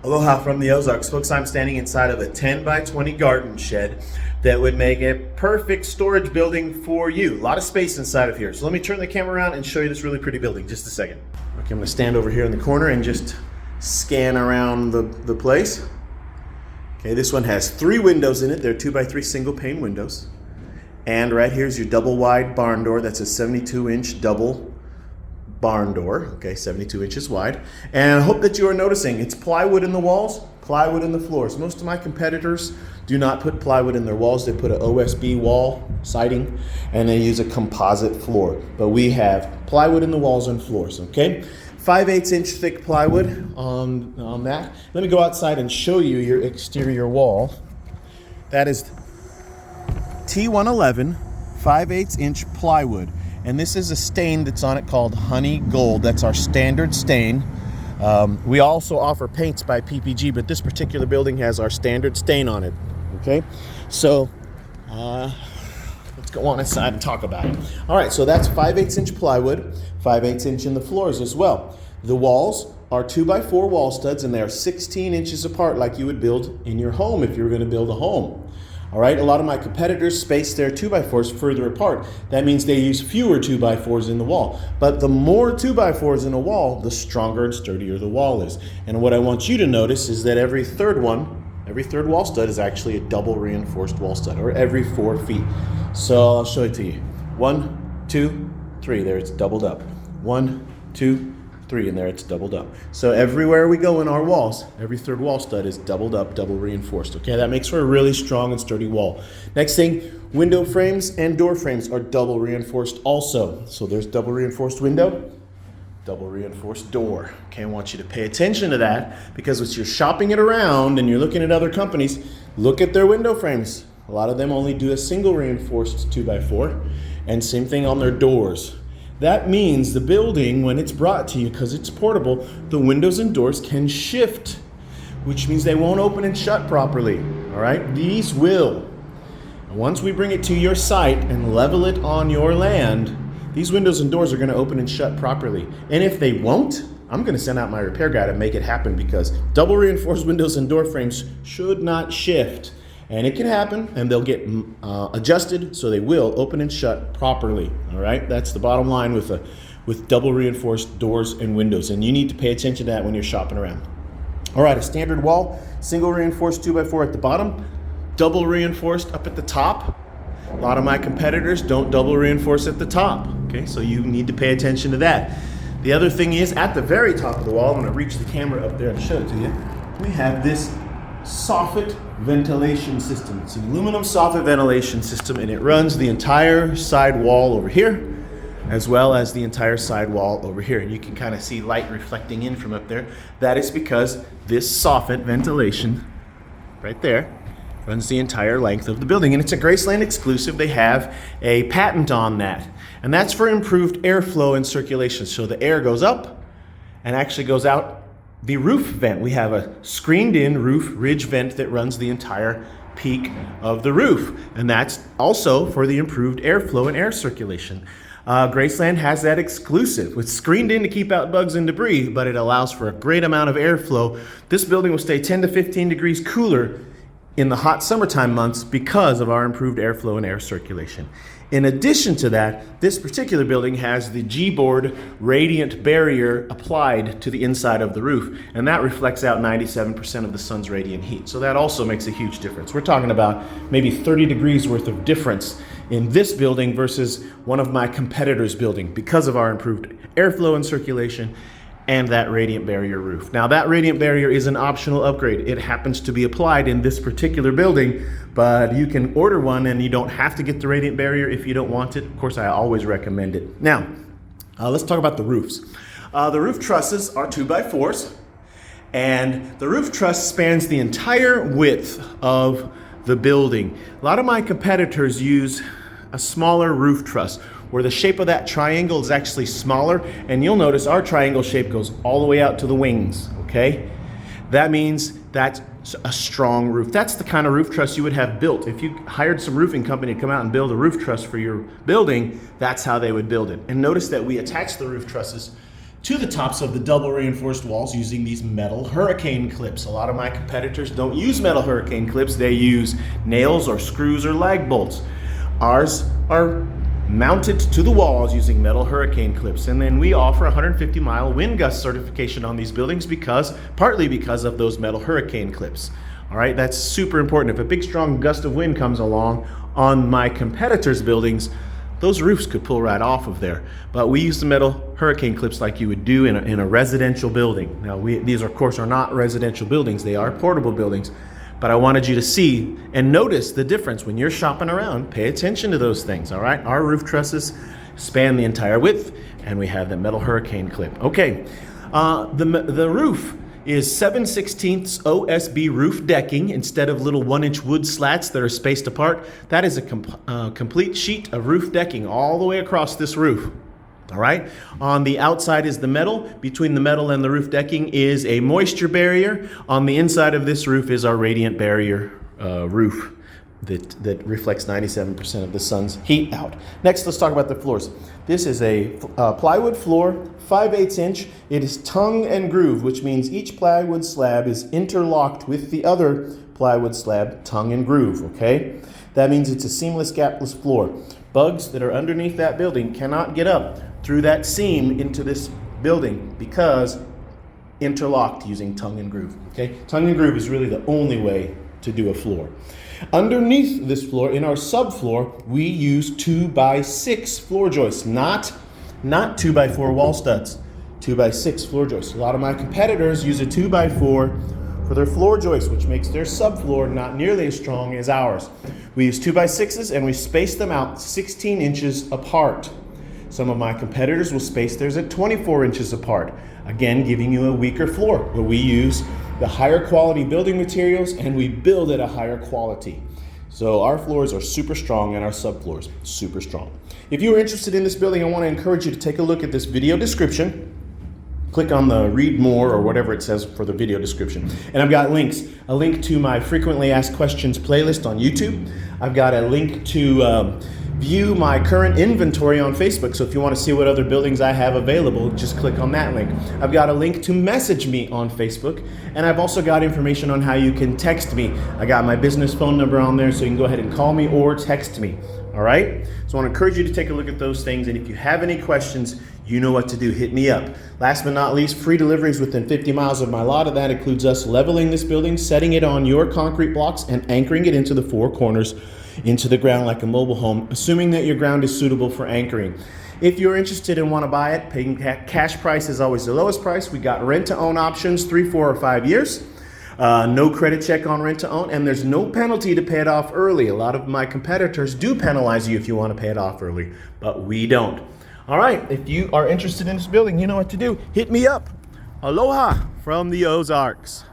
Aloha from the Ozarks. Folks, I'm standing inside of a 10 by 20 garden shed that would make a perfect storage building for you. A lot of space inside of here. So let me turn the camera around and show you this really pretty building. Just a second. Okay, I'm gonna stand over here in the corner and just scan around the place. Okay, this one has 3 windows in it. They're 2 by 3 single pane windows. And right here's your double wide barn door. That's a 72-inch double barn door, okay, 72 inches wide. And I hope that you are noticing it's plywood in the walls, plywood in the floors. Most of my competitors do not put plywood in their walls. They put an OSB wall siding and they use a composite floor. But we have plywood in the walls and floors, okay? 5/8 inch thick plywood on that. Let me go outside and show you your exterior wall. That is T111 5/8 inch plywood. And this is a stain that's on it called Honey Gold. That's our standard stain. We also offer paints by PPG, but this particular building has our standard stain on it. Okay, so let's go on inside and talk about it. All right, so that's 5/8 inch plywood, 5/8 inch in the floors as well. The walls are 2 by 4 wall studs, and they are 16 inches apart, like you would build in your home if you were going to build a home. All right, a lot of my competitors space their 2 by 4s further apart. That means they use fewer 2 by 4s in the wall. But the more 2 by 4s in a wall, the stronger and sturdier the wall is. And what I want you to notice is that every third wall stud is actually a double reinforced wall stud, or every 4 feet. So I'll show it to you. 1, 2, 3, there it's doubled up. 1, 2, 3, and there it's doubled up. So everywhere we go in our walls, every third wall stud is doubled up, double reinforced. Okay, that makes for a really strong and sturdy wall. Next thing, window frames and door frames are double reinforced also. So there's double reinforced window, double reinforced door. Okay, I want you to pay attention to that, because as you're shopping it around and you're looking at other companies, look at their window frames. A lot of them only do a single reinforced 2 by 4, and same thing on their doors. That means the building, when it's brought to you, because it's portable, the windows and doors can shift, which means they won't open and shut properly. All right, these will. And once we bring it to your site and level it on your land, these windows and doors are going to open and shut properly. And if they won't, I'm going to send out my repair guy to make it happen, because double reinforced windows and door frames should not shift. And it can happen, and they'll get adjusted, so they will open and shut properly. All right, that's the bottom line with double reinforced doors and windows, and you need to pay attention to that when you're shopping around. All right, a standard wall, single reinforced 2 by 4 at the bottom, double reinforced up at the top. A lot of my competitors don't double reinforce at the top. Okay, so you need to pay attention to that. The other thing is, at the very top of the wall, I'm going to reach the camera up there and show it to you. We have this soffit ventilation system. It's an aluminum soffit ventilation system, and it runs the entire side wall over here, as well as the entire side wall over here. And you can kind of see light reflecting in from up there. That is because this soffit ventilation right there runs the entire length of the building. And it's a Graceland exclusive. They have a patent on that. And that's for improved airflow and circulation. So the air goes up and actually goes out the roof vent. We have a screened-in roof ridge vent that runs the entire peak of the roof, and that's also for the improved airflow and air circulation. Graceland has that exclusive. It's screened in to keep out bugs and debris, but it allows for a great amount of airflow. This building will stay 10 to 15 degrees cooler in the hot summertime months because of our improved airflow and air circulation. In addition to that, this particular building has the G-board radiant barrier applied to the inside of the roof, and that reflects out 97% of the sun's radiant heat. So that also makes a huge difference. We're talking about maybe 30 degrees worth of difference in this building versus one of my competitors' building because of our improved airflow and circulation and that radiant barrier roof. Now, that radiant barrier is an optional upgrade. It happens to be applied in this particular building, but you can order one and you don't have to get the radiant barrier if you don't want it. Of course, I always recommend it. Now, let's talk about the roofs. The roof trusses are 2 by 4s, and the roof truss spans the entire width of the building. A lot of my competitors use a smaller roof truss, where the shape of that triangle is actually smaller, and you'll notice our triangle shape goes all the way out to the wings, okay? That means that's a strong roof. That's the kind of roof truss you would have built. If you hired some roofing company to come out and build a roof truss for your building, that's how they would build it. And notice that we attach the roof trusses to the tops of the double reinforced walls using these metal hurricane clips. A lot of my competitors don't use metal hurricane clips. They use nails or screws or lag bolts. Ours are mounted to the walls using metal hurricane clips. And then we offer 150-mile wind gust certification on these buildings partly because of those metal hurricane clips. All right, that's super important. If a big strong gust of wind comes along on my competitors' buildings, those roofs could pull right off of there. But we use the metal hurricane clips like you would do in a residential building. Now, these of course are not residential buildings, they are portable buildings. But I wanted you to see and notice the difference when you're shopping around. Pay attention to those things, all right? Our roof trusses span the entire width, and we have the metal hurricane clip. Okay, the roof is 7/16 OSB roof decking instead of little 1-inch wood slats that are spaced apart. That is a complete sheet of roof decking all the way across this roof. All right, on the outside is the metal. Between the metal and the roof decking is a moisture barrier. On the inside of this roof is our radiant barrier roof that reflects 97% of the sun's heat out. Next, let's talk about the floors. This is a plywood floor, 5/8 inch. It is tongue and groove, which means each plywood slab is interlocked with the other plywood slab, tongue and groove, okay? That means it's a seamless, gapless floor. Bugs that are underneath that building cannot get up through that seam into this building because interlocked using tongue and groove, okay? Tongue and groove is really the only way to do a floor. Underneath this floor, in our subfloor, we use 2x6 floor joists, not 2x4 wall studs, 2x6 floor joists. A lot of my competitors use a 2x4 for their floor joists, which makes their subfloor not nearly as strong as ours. We use 2x6s and we space them out 16 inches apart. Some of my competitors will space theirs at 24 inches apart, again giving you a weaker floor, where we use the higher quality building materials and we build at a higher quality. So our floors are super strong and our subfloors super strong. If you are interested in this building, I want to encourage you to take a look at this video description. Click on the read more or whatever it says for the video description. And I've got links. A link to my frequently asked questions playlist on YouTube. I've got a link to view my current inventory on Facebook. So if you want to see what other buildings I have available, just click on that link. I've got a link to message me on Facebook. And I've also got information on how you can text me. I got my business phone number on there, so you can go ahead and call me or text me. All right? So I want to encourage you to take a look at those things. And if you have any questions, you know what to do. Hit me up. Last but not least, free deliveries within 50 miles of my lot. And that includes us leveling this building, setting it on your concrete blocks, and anchoring it into the four corners into the ground like a mobile home, assuming that your ground is suitable for anchoring. If you're interested and want to buy it, paying cash price is always the lowest price. We got rent-to-own options, 3, 4, or 5 years. No credit check on rent-to-own, and there's no penalty to pay it off early. A lot of my competitors do penalize you if you want to pay it off early, but we don't. All right, if you are interested in this building, you know what to do. Hit me up. Aloha from the Ozarks.